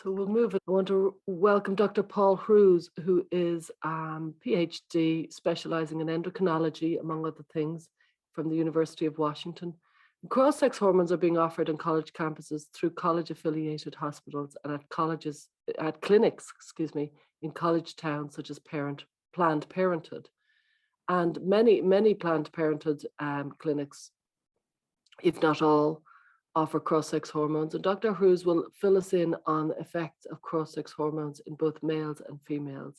So we'll move it. I want to welcome Dr. Paul Hruz, who is PhD specializing in endocrinology, among other things, from the University of Washington. Cross-sex hormones are being offered on college campuses through college-affiliated hospitals and at clinics, in college towns such as Planned Parenthood. And many Planned Parenthood clinics, if not all, offer cross-sex hormones, and Dr. Hruz will fill us in on the effects of cross-sex hormones in both males and females,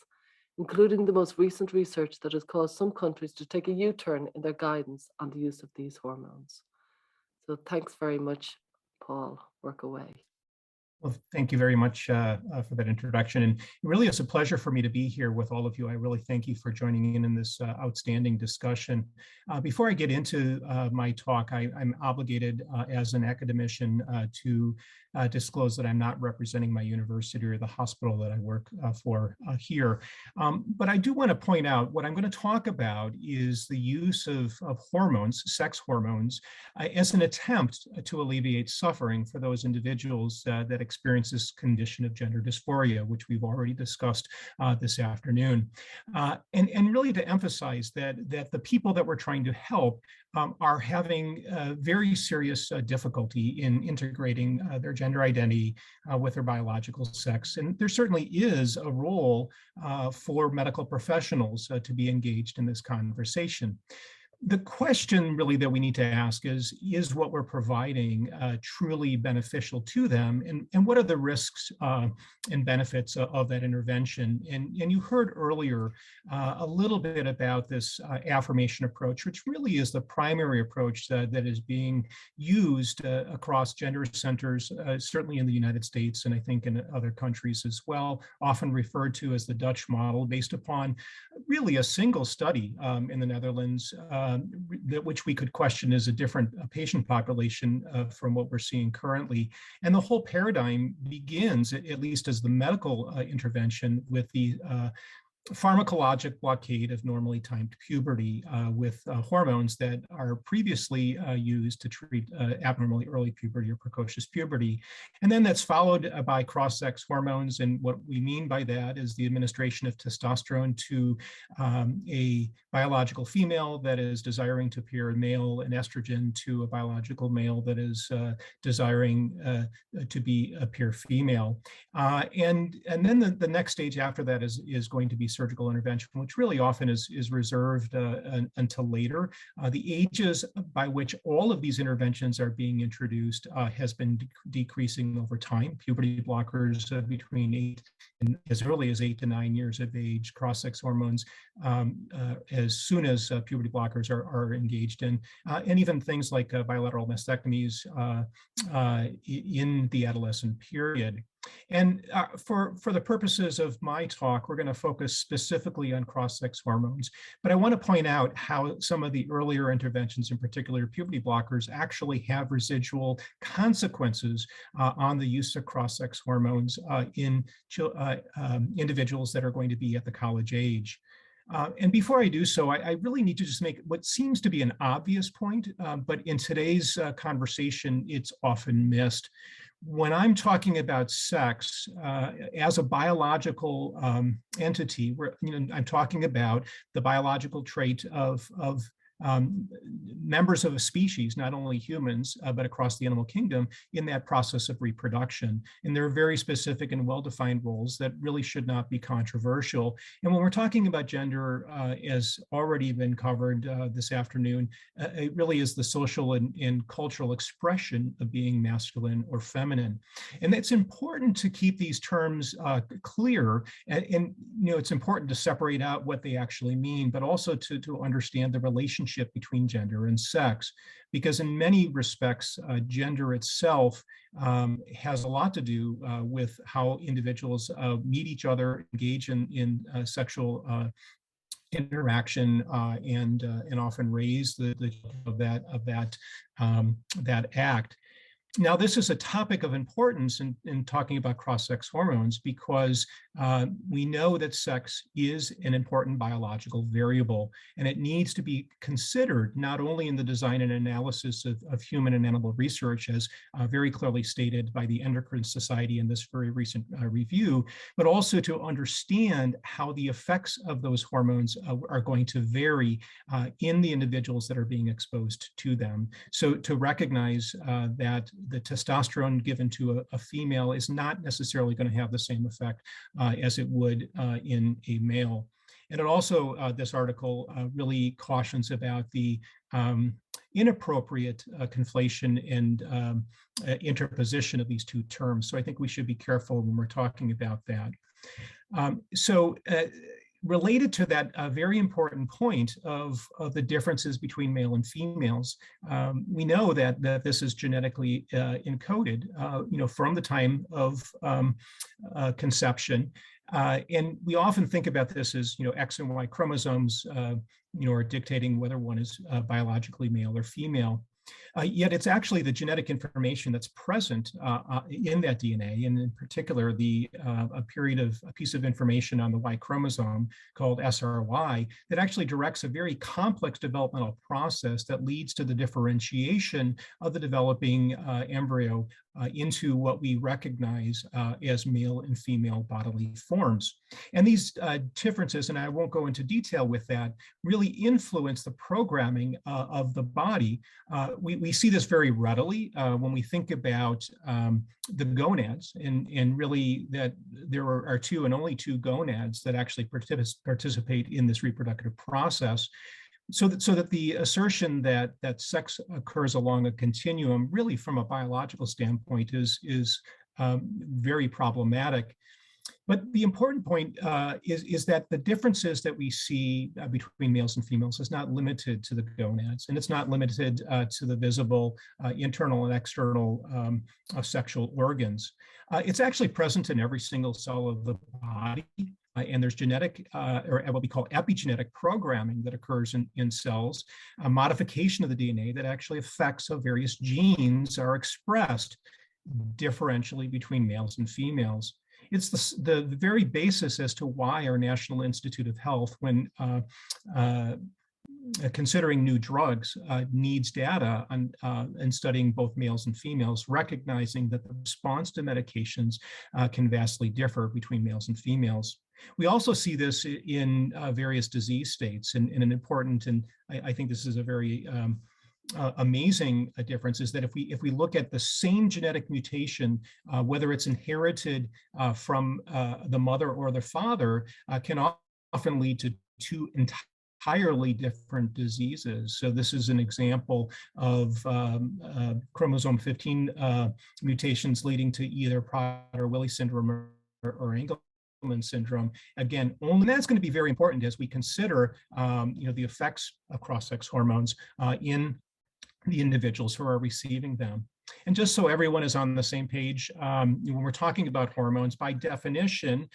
including the most recent research that has caused some countries to take a U-turn in their guidance on the use of these hormones. So thanks very much, Paul. Work away. Well, thank you very much for that introduction. And it really is a pleasure for me to be here with all of you. I really thank you for joining in this outstanding discussion. Before I get into my talk, I'm obligated as an academician to disclose that I'm not representing my university or the hospital that I work for here. But I do want to point out what I'm going to talk about is the use of hormones, sex hormones, as an attempt to alleviate suffering for those individuals that experience this condition of gender dysphoria, which we've already discussed this afternoon. And really to emphasize that the people that we're trying to help are having very serious difficulty in integrating their gender identity with their biological sex. And there certainly is a role for medical professionals to be engaged in this conversation. The question really that we need to ask is what we're providing truly beneficial to them? And what are the risks and benefits of that intervention? And you heard earlier a little bit about this affirmation approach, which really is the primary approach that is being used across gender centers, certainly in the United States, and I think in other countries as well, often referred to as the Dutch model, based upon really a single study in the Netherlands, which we could question as a different patient population from what we're seeing currently. And the whole paradigm begins, at least as the medical intervention, with the pharmacologic blockade of normally timed puberty with hormones that are previously used to treat abnormally early puberty or precocious puberty. And then that's followed by cross-sex hormones. And what we mean by that is the administration of testosterone to a biological female that is desiring to appear male, and estrogen to a biological male that is desiring to appear female. And then the next stage after that is going to be surgical intervention, which really often is reserved until later. The ages by which all of these interventions are being introduced has been decreasing over time. Puberty blockers between 8 and as early as 8 to 9 years of age, cross-sex hormones as soon as puberty blockers are engaged in, and even things like bilateral mastectomies in the adolescent period. And for the purposes of my talk, we're going to focus specifically on cross-sex hormones. But I want to point out how some of the earlier interventions, in particular puberty blockers, actually have residual consequences on the use of cross-sex hormones in individuals that are going to be at the college age. And before I do so, I really need to just make what seems to be an obvious point, but in today's conversation, it's often missed. When I'm talking about sex as a biological entity, I'm talking about the biological trait of members of a species, not only humans, but across the animal kingdom, in that process of reproduction. And there are very specific and well-defined roles that really should not be controversial. And when we're talking about gender, as already been covered this afternoon, it really is the social and cultural expression of being masculine or feminine. And it's important to keep these terms clear. And it's important to separate out what they actually mean, but also to understand the relationship between gender and sex, because in many respects, gender itself has a lot to do with how individuals meet each other, engage in sexual interaction, and often raise that act. Now, this is a topic of importance in talking about cross-sex hormones because We know that sex is an important biological variable, and it needs to be considered not only in the design and analysis of human and animal research, as very clearly stated by the Endocrine Society in this very recent review, but also to understand how the effects of those hormones are going to vary in the individuals that are being exposed to them. So to recognize that the testosterone given to a female is not necessarily going to have the same effect as it would in a male. And it also, this article really cautions about the inappropriate conflation and interposition of these two terms. So I think we should be careful when we're talking about that. Related to that very important point of the differences between male and females, we know that this is genetically encoded, from the time of conception. And we often think about this as, X and Y chromosomes, are dictating whether one is biologically male or female. Yet it's actually the genetic information that's present in that DNA, and in particular, a piece of information on the Y chromosome called SRY that actually directs a very complex developmental process that leads to the differentiation of the developing embryo into what we recognize as male and female bodily forms. And these differences, and I won't go into detail with that, really influence the programming of the body. We see this very readily when we think about the gonads, and really that there are two and only two gonads that actually participate in this reproductive process. So that the assertion that sex occurs along a continuum, really from a biological standpoint, is very problematic. But the important point is that the differences that we see between males and females is not limited to the gonads, and it's not limited to the visible internal and external sexual organs. It's actually present in every single cell of the body. And there's genetic, or what we call epigenetic programming that occurs in cells, a modification of the DNA that actually affects how various genes are expressed differentially between males and females. It's the very basis as to why our National Institute of Health, when considering new drugs, needs data on and studying both males and females, recognizing that the response to medications can vastly differ between males and females. We also see this in various disease states, and an important, and I think this is a very amazing difference, is that if we look at the same genetic mutation, whether it's inherited from the mother or the father, can often lead to two entirely different diseases. So this is an example of chromosome 15 mutations leading to either Prader-Willi syndrome or Angelman syndrome. Again, only that's going to be very important as we consider, the effects of cross-sex hormones in the individuals who are receiving them. And just so everyone is on the same page, when we're talking about hormones, by definition,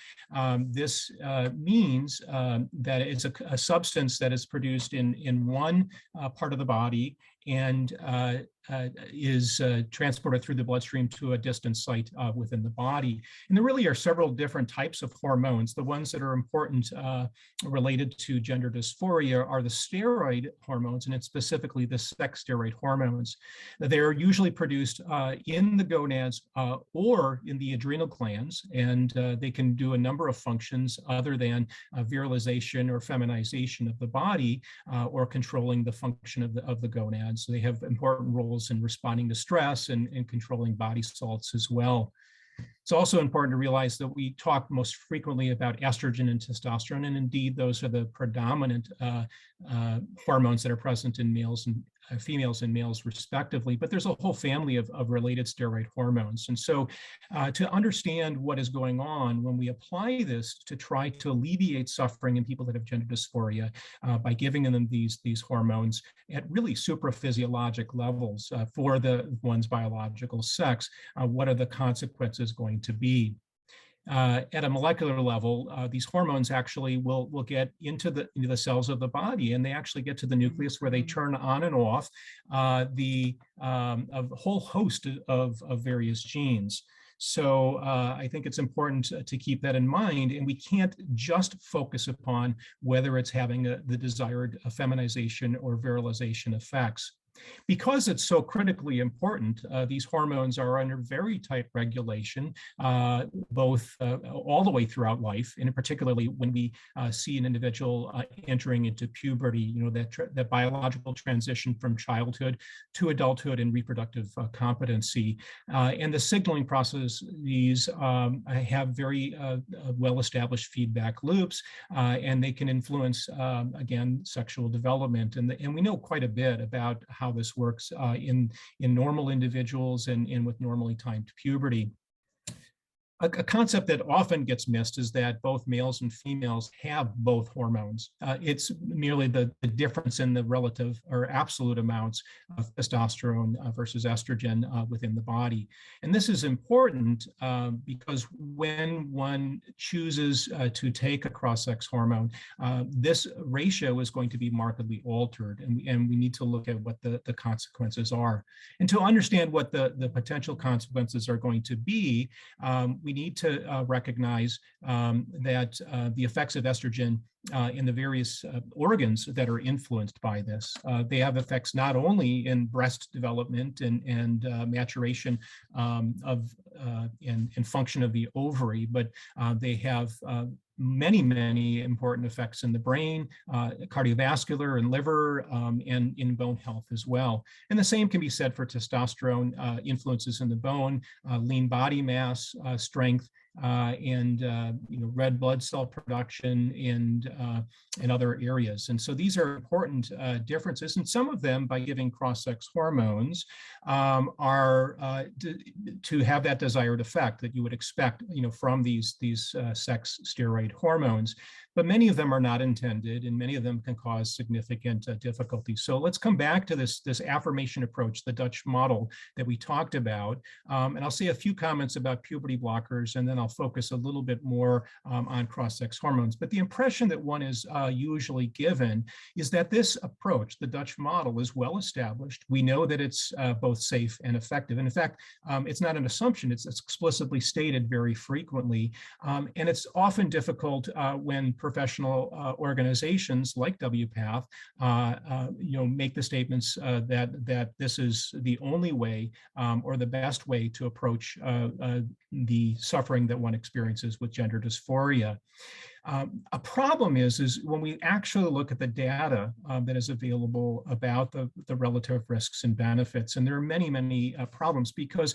this means that it's a substance that is produced in one part of the body and is transported through the bloodstream to a distant site within the body. And there really are several different types of hormones. The ones that are important related to gender dysphoria are the steroid hormones, and it's specifically the sex steroid hormones. They are usually produced in the gonads or in the adrenal glands, and they can do a number of functions other than virilization or feminization of the body or controlling the function of the gonads. So they have important roles in responding to stress and controlling body salts as well. It's also important to realize that we talk most frequently about estrogen and testosterone, and indeed those are the predominant hormones that are present in males and females and males respectively, but there's a whole family of related steroid hormones. And so to understand what is going on when we apply this to try to alleviate suffering in people that have gender dysphoria by giving them these hormones at really supraphysiologic levels for one's biological sex, what are the consequences going to be? At a molecular level, these hormones actually will get into the cells of the body, and they actually get to the nucleus where they turn on and off a whole host of various genes. So I think it's important to keep that in mind, and we can't just focus upon whether it's having the desired feminization or virilization effects. Because it's so critically important, these hormones are under very tight regulation, both all the way throughout life, and particularly when we see an individual entering into puberty, that biological transition from childhood to adulthood and reproductive competency. And the signaling processes have very well-established feedback loops, and they can influence, again, sexual development. And we know quite a bit about how this works in normal individuals and with normally timed puberty. A concept that often gets missed is that both males and females have both hormones. It's merely the difference in the relative or absolute amounts of testosterone versus estrogen within the body. And this is important because when one chooses to take a cross-sex hormone, this ratio is going to be markedly altered, and we need to look at what the consequences are. And to understand what the potential consequences are going to be, we need to recognize that the effects of estrogen in the various organs that are influenced by this. They have effects not only in breast development and maturation and function of the ovary, but they have many important effects in the brain, cardiovascular and liver, and in bone health as well. And the same can be said for testosterone influences in the bone, lean body mass, strength, and red blood cell production and other areas. And so these are important differences, and some of them, by giving cross-sex hormones, are to have that desired effect that you would expect from these sex steroid hormones. But many of them are not intended, and many of them can cause significant difficulties. So let's come back to this affirmation approach, the Dutch model that we talked about. And I'll say a few comments about puberty blockers, and then I'll focus a little bit more on cross-sex hormones. But the impression that one is usually given is that this approach, the Dutch model, is well established. We know that it's both safe and effective. And in fact, it's not an assumption, it's explicitly stated very frequently. And it's often difficult when professional organizations like WPATH, make the statements that this is the only way or the best way to approach the suffering that one experiences with gender dysphoria. A problem is when we actually look at the data that is available about the relative risks and benefits, and there are many problems because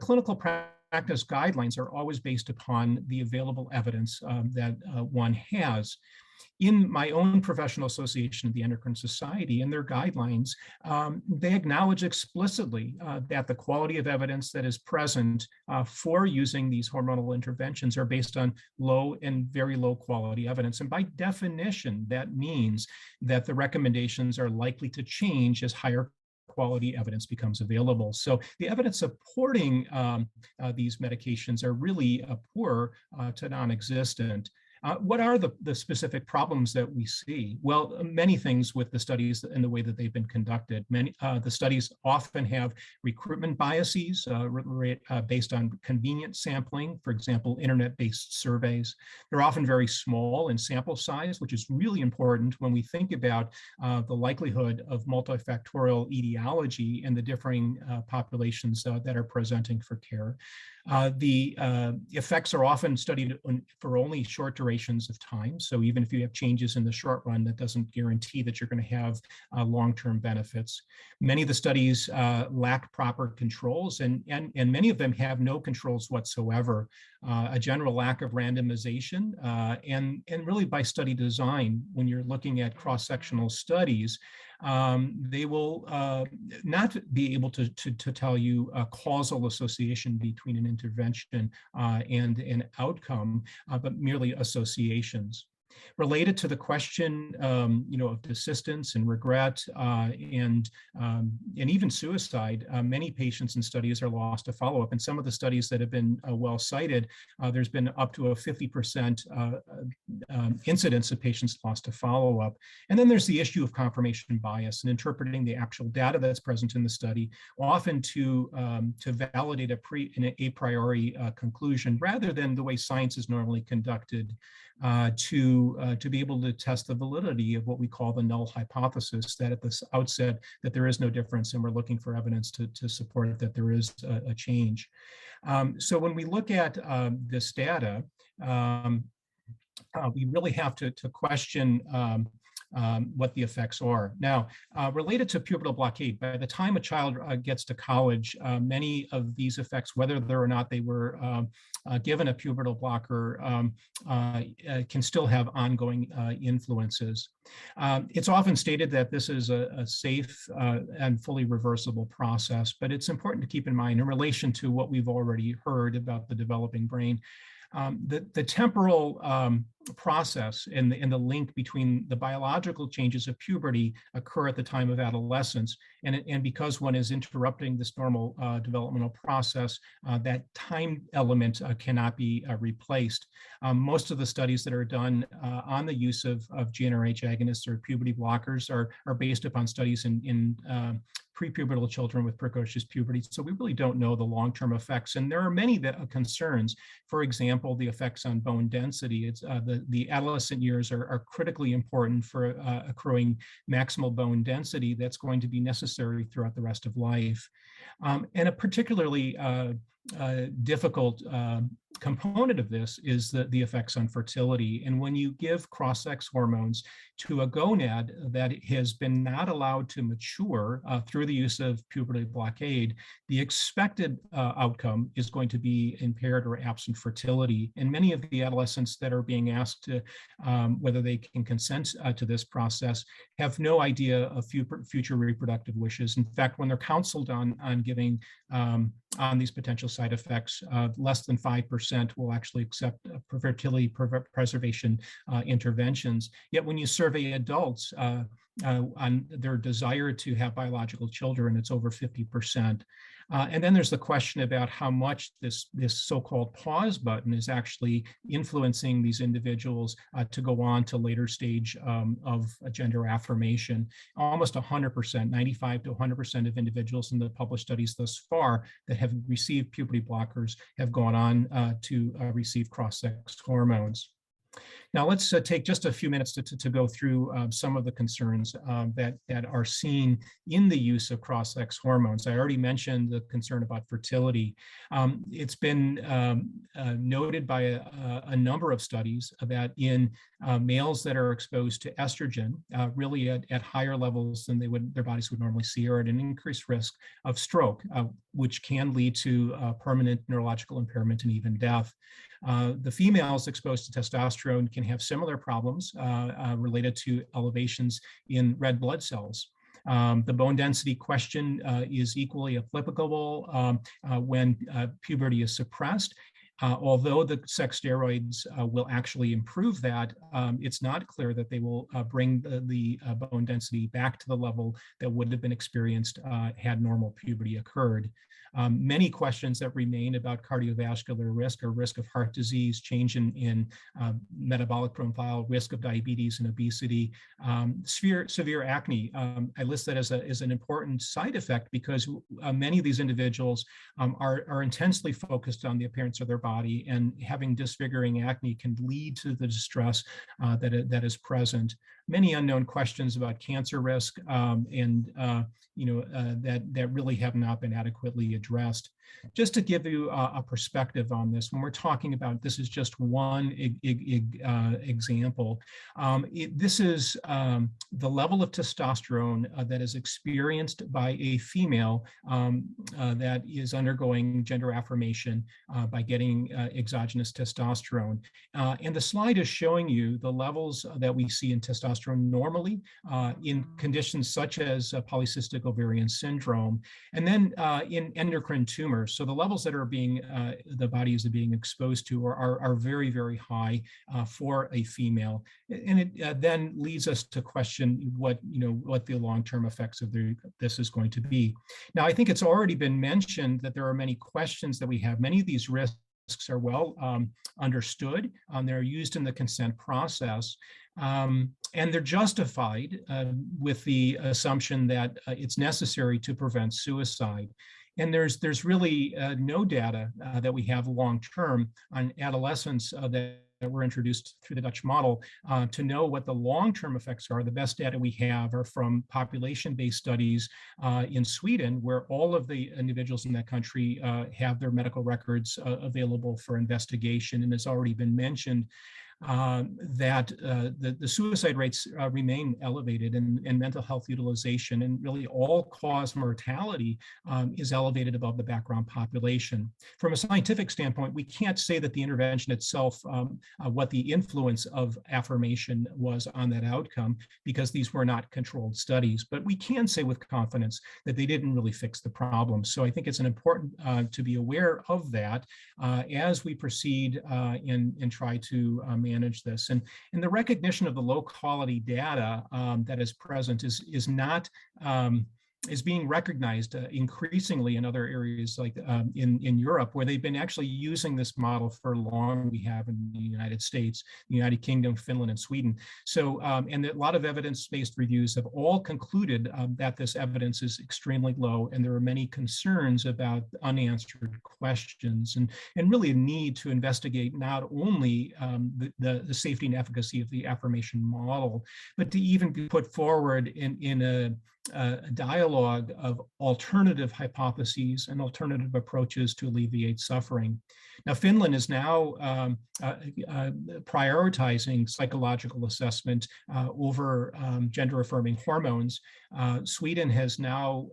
clinical practice guidelines are always based upon the available evidence that one has. In my own professional association, the Endocrine Society, and their guidelines, they acknowledge explicitly that the quality of evidence that is present for using these hormonal interventions are based on low and very low quality evidence. And by definition, that means that the recommendations are likely to change as higher quality evidence becomes available. So the evidence supporting these medications are really poor to non-existent. What are the specific problems that we see? Well, many things with the studies and the way that they've been conducted. The studies often have recruitment biases based on convenient sampling, for example, internet-based surveys. They're often very small in sample size, which is really important when we think about the likelihood of multifactorial etiology and the differing populations that are presenting for care. The effects are often studied for only short durations of time. So even if you have changes in the short run, that doesn't guarantee that you're going to have long-term benefits. Many of the studies lack proper controls, and many of them have no controls whatsoever. A general lack of randomization, and really by study design, when you're looking at cross-sectional studies, they will not be able to tell you a causal association between an intervention and an outcome, but merely associations. Related to the question, of desistance and regret and even suicide, many patients in studies are lost to follow-up. And some of the studies that have been well cited, there's been up to a 50% incidence of patients lost to follow-up. And then there's the issue of confirmation bias and interpreting the actual data that's present in the study, often to validate an a priori conclusion, rather than the way science is normally conducted, to be able to test the validity of what we call the null hypothesis, that at the outset that there is no difference, and we're looking for evidence to support that there is a change. So when we look at this data, we really have to question what the effects are. Now, related to pubertal blockade, by the time a child gets to college, many of these effects, whether or not they were given a pubertal blocker, can still have ongoing influences. It's often stated that this is a safe and fully reversible process, but it's important to keep in mind in relation to what we've already heard about the developing brain. The temporal process and the link between the biological changes of puberty occur at the time of adolescence. And because one is interrupting this normal developmental process, that time element cannot be replaced. Most of the studies that are done on the use of GnRH agonists or puberty blockers are based upon studies in prepubertal children with precocious puberty. So we really don't know the long-term effects. And there are many concerns. For example, the effects on bone density. It's the adolescent years are critically important for accruing maximal bone density that's going to be necessary throughout the rest of life. And a particularly difficult component of this is the effects on fertility. And when you give cross-sex hormones to a gonad that has been not allowed to mature through the use of puberty blockade, the expected outcome is going to be impaired or absent fertility. And many of the adolescents that are being asked to whether they can consent to this process have no idea of future reproductive wishes. In fact, when they're counseled on giving on these potential side effects, less than 5% will actually accept fertility preservation interventions. Yet when you survey adults on their desire to have biological children, it's over 50%. And then there's the question about how much this so-called pause button is actually influencing these individuals to go on to later stage of gender affirmation. Almost 100%, 95 to 100% of individuals in the published studies thus far that have received puberty blockers have gone on to receive cross-sex hormones. Now, let's take just a few minutes to go through some of the concerns that are seen in the use of cross-sex hormones. I already mentioned the concern about fertility. It's been noted by a number of studies that in males that are exposed to estrogen, really at higher levels than their bodies would normally see, are at an increased risk of stroke, which can lead to permanent neurological impairment and even death. The females exposed to testosterone can have similar problems related to elevations in red blood cells. The bone density question is equally applicable when puberty is suppressed. Although the sex steroids will actually improve that, it's not clear that they will bring the bone density back to the level that would have been experienced had normal puberty occurred. Many questions that remain about cardiovascular risk or risk of heart disease, change in metabolic profile, risk of diabetes and obesity, severe acne. I list that as an important side effect because many of these individuals are intensely focused on the appearance of their body, and having disfiguring acne can lead to the distress that is present. Many unknown questions about cancer risk that really have not been adequately addressed. Just to give you a perspective on this, when we're talking about this is just one example. This is the level of testosterone that is experienced by a female that is undergoing gender affirmation by getting exogenous testosterone. And the slide is showing you the levels that we see in testosterone normally in conditions such as polycystic ovarian syndrome, and then in endocrine tumors. So the levels that are being, the bodies are being exposed to are very, very high for a female. And it then leads us to question what the long-term effects of this is going to be. Now, I think it's already been mentioned that there are many questions that we have. Many of these risks risks are well understood. They're used in the consent process. And they're justified with the assumption that it's necessary to prevent suicide. And there's really no data that we have long-term on adolescents that were introduced through the Dutch model to know what the long-term effects are. The best data we have are from population-based studies in Sweden, where all of the individuals in that country have their medical records available for investigation. And it's already been mentioned that the suicide rates remain elevated, and mental health utilization and really all-cause mortality is elevated above the background population. From a scientific standpoint, we can't say that the intervention itself, what the influence of affirmation was on that outcome, because these were not controlled studies. But we can say with confidence that they didn't really fix the problem. So I think it's important to be aware of that as we proceed and try to manage this. And the recognition of the low quality data that is present is not is being recognized increasingly in other areas like in Europe, where they've been actually using this model for long. We have in the United States, the United Kingdom, Finland, and Sweden. So, and a lot of evidence-based reviews have all concluded that this evidence is extremely low, and there are many concerns about unanswered questions, and really a need to investigate not only the safety and efficacy of the affirmation model, but to even be put forward in a dialogue of alternative hypotheses and alternative approaches to alleviate suffering. Now, Finland is now prioritizing psychological assessment over gender-affirming hormones. Sweden has now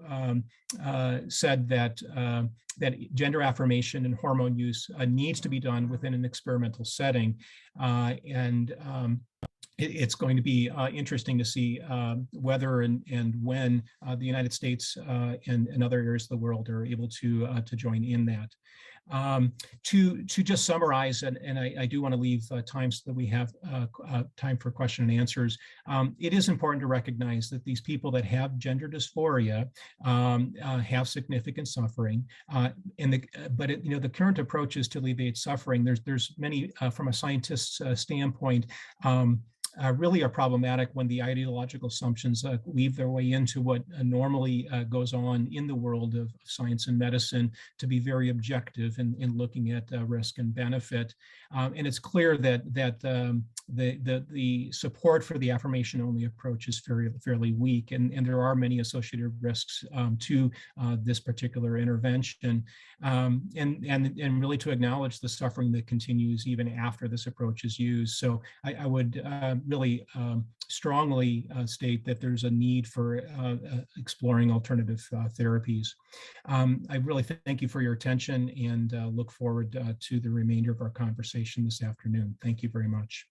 said that gender affirmation and hormone use needs to be done within an experimental setting, it's going to be interesting to see whether and when the United States and other areas of the world are able to join in that. To just summarize, and I do want to leave time so that we have time for question and answers. It is important to recognize that these people that have gender dysphoria have significant suffering, but the current approaches to alleviate suffering, there's many from a scientist's standpoint. Really are problematic when the ideological assumptions weave their way into what normally goes on in the world of science and medicine, to be very objective in looking at risk and benefit. And it's clear that the support for the affirmation-only approach is fairly weak, and there are many associated risks to this particular intervention, and really to acknowledge the suffering that continues even after this approach is used. So I would really strongly state that there's a need for exploring alternative therapies. I really thank you for your attention, and look forward to the remainder of our conversation this afternoon. Thank you very much.